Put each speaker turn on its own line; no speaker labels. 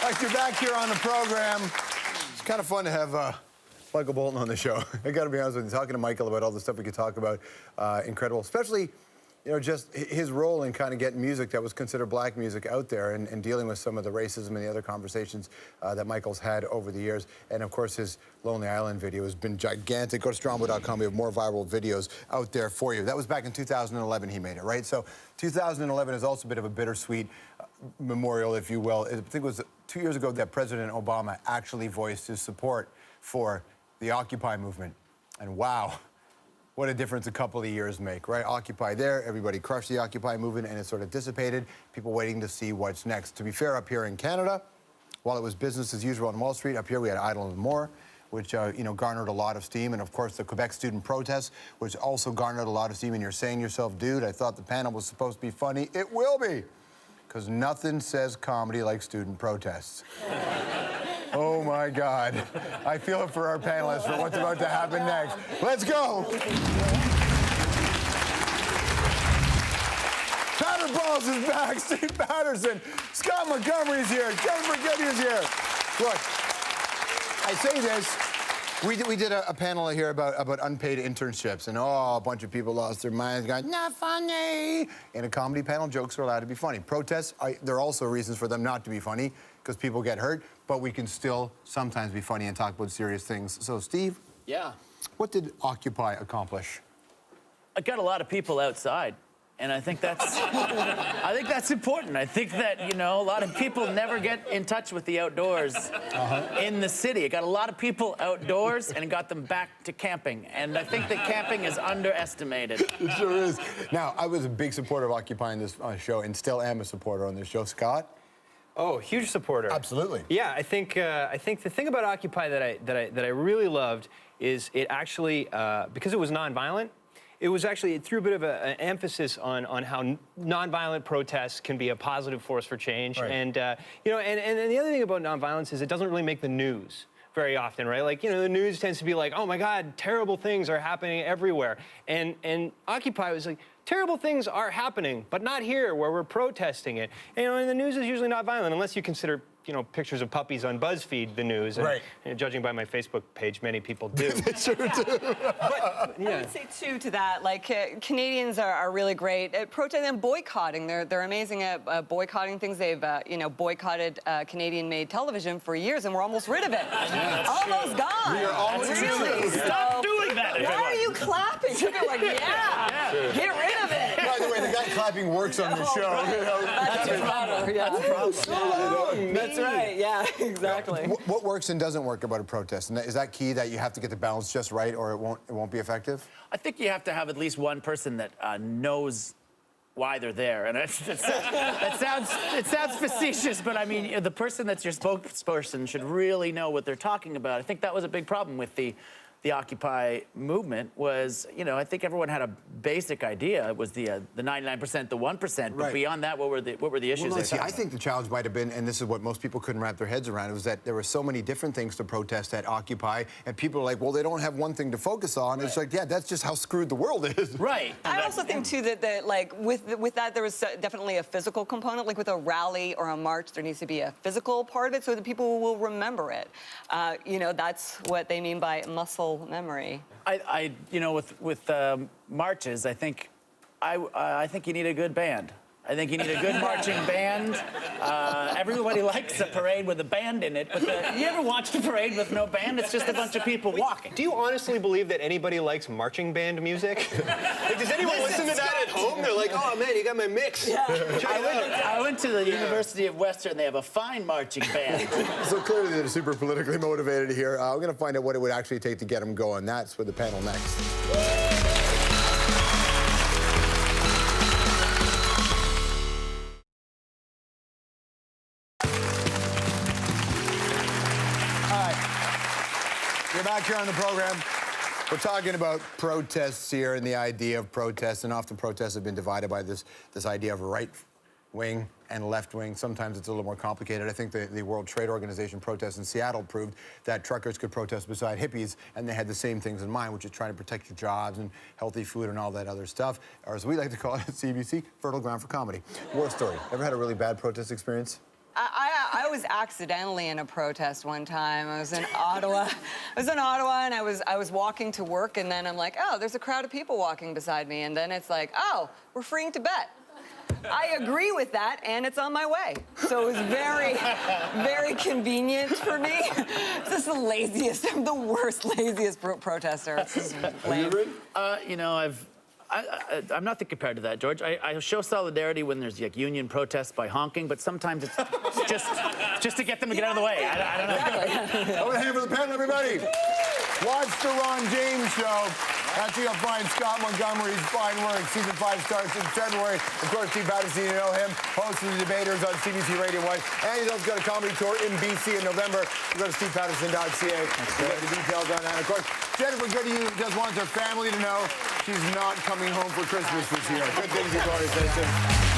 right, you're back here on the program. It's kind of fun to have Michael Bolton on the show. I got to be honest with you, talking to Michael about all the stuff we could talk about, incredible. Especially, you know, just his role in kind of getting music that was considered black music out there and dealing with some of the racism and the other conversations that Michael's had over the years. And of course, his Lonely Island video has been gigantic. Go to Strombo.com. We have more viral videos out there for you. That was back in 2011 he made it, right? So 2011 is also a bit of a bittersweet memorial, if you will. I think it was 2 years ago that President Obama actually voiced his support for the Occupy movement. And wow, what a difference a couple of years make, right? Occupy there, everybody crushed the Occupy movement and it sort of dissipated. People waiting to see what's next. To be fair, up here in Canada, while it was business as usual on Wall Street, up here we had Idle and More, which, you know, garnered a lot of steam. And of course, the Quebec student protests, which also garnered a lot of steam. And you're saying to yourself, dude, I thought the panel was supposed to be funny. It will be, because nothing says comedy like student protests. Oh my God. I feel it for our panelists for what's about to happen next. Let's go. Balls is back. Steve Patterson. Scott Montgomery's here. Jennifer Goodhue's here. Look, I say this. We did a panel here about unpaid internships, and a bunch of people lost their minds going, not funny. In a comedy panel, jokes are allowed to be funny. Protests, there are also reasons for them not to be funny, because people get hurt, but we can still sometimes be funny and talk about serious things. So, Steve?
Yeah.
What did Occupy accomplish?
I got a lot of people outside. And I think that's, important. I think that, you know, a lot of people never get in touch with the outdoors in the city. It got a lot of people outdoors and it got them back to camping. And I think that camping is underestimated.
It sure is. Now, I was a big supporter of Occupy in this show and still am a supporter on this show. Scott?
Oh, huge supporter.
Absolutely.
Yeah, I think the thing about Occupy that I really loved is it actually, because it was nonviolent, it was actually, it threw a bit of an emphasis on how nonviolent protests can be a positive force for change. Right. And, you know, and the other thing about nonviolence is it doesn't really make the news very often, right? Like, you know, the news tends to be like, oh my God, terrible things are happening everywhere. And Occupy was like, terrible things are happening, but not here where we're protesting it. And, you know, and the news is usually not violent unless you consider, you know, pictures of puppies on BuzzFeed the news. And,
right.
And judging by my Facebook page, many people do.
They sure do.
But, yeah.
I would say, too, to that, like, Canadians are really great at protesting and boycotting. They're amazing at boycotting things. They've, you know, boycotted Canadian-made television for years, and we're almost rid of it.
Yeah,
almost gone.
We are almost
really.
Stop doing that.
Why are you clapping? People are like, yeah, get rid of it.
By the way, the guy clapping works on the show. You know?
That's a problem. Yeah.
That's a problem.
So long. That's right. Yeah, exactly.
What works and doesn't work about a protest? And is that key, that you have to get the balance just right, or it won't be effective?
I think you have to have at least one person that knows why they're there, and it sounds facetious, but I mean, the person that's your spokesperson should really know what they're talking about. I think that was a big problem with the Occupy movement was, you know, I think everyone had a basic idea. It was the 99%, the 1%, but
right. Beyond
that, what were the issues?
Well, no, see, I think the challenge might have been, and this is what most people couldn't wrap their heads around, it was that there were so many different things to protest at Occupy, and people are like, well, they don't have one thing to focus on. Right. It's like, yeah, that's just how screwed the world is.
Right.
I also think, too, that like, with that, there was definitely a physical component. Like, with a rally or a march, there needs to be a physical part of it so that people will remember it. You know, that's what they mean by muscle memory.
You know, with marches, I think you need a good band. I think you need a good marching band. Everybody likes a parade with a band in it, but you ever watched a parade with no band? It's just a bunch of people walking.
Do you honestly believe that anybody likes marching band music? Like, does anyone listen to that at home? They're like, oh man, you got my mix. Yeah.
I went to the University of Western. They have a fine marching band.
So clearly they're super politically motivated here. We're going to find out what it would actually take to get them going. That's for the panel next. You're back here on the program. We're talking about protests here and the idea of protests, and often protests have been divided by this idea of right wing and left wing. Sometimes it's a little more complicated. I think the World Trade Organization protests in Seattle proved that truckers could protest beside hippies, and they had the same things in mind, which is trying to protect your jobs and healthy food and all that other stuff, or as we like to call it at CBC, fertile ground for comedy. War story. Ever had a really bad protest experience?
I I was accidentally in a protest one time. I was in Ottawa. And I was walking to work, and then I'm like, oh, there's a crowd of people walking beside me, and then it's like, oh, we're freeing Tibet. I agree with that, and it's on my way. So it was very, very convenient for me. This is the laziest, I'm the worst, laziest protester. This is lame.
You know, I'm not compared to that, George. I show solidarity when there's like union protests by honking, but sometimes it's just to get them to get out of the way. I don't know.
Exactly.
Over the hand for the panel, everybody. Watch the Ron James Show. That's where you'll find Scott Montgomery's fine work. Season 5 starts in February. Of course, Steve Patterson, you know him, host of The Debaters on CBC Radio 1. And he's also got a comedy tour in BC in November. You go to stevepatterson.ca to get the details on that. Of course, Jennifer Goodhue just wants her family to know she's not coming home for Christmas this year. Good things, Victoria says.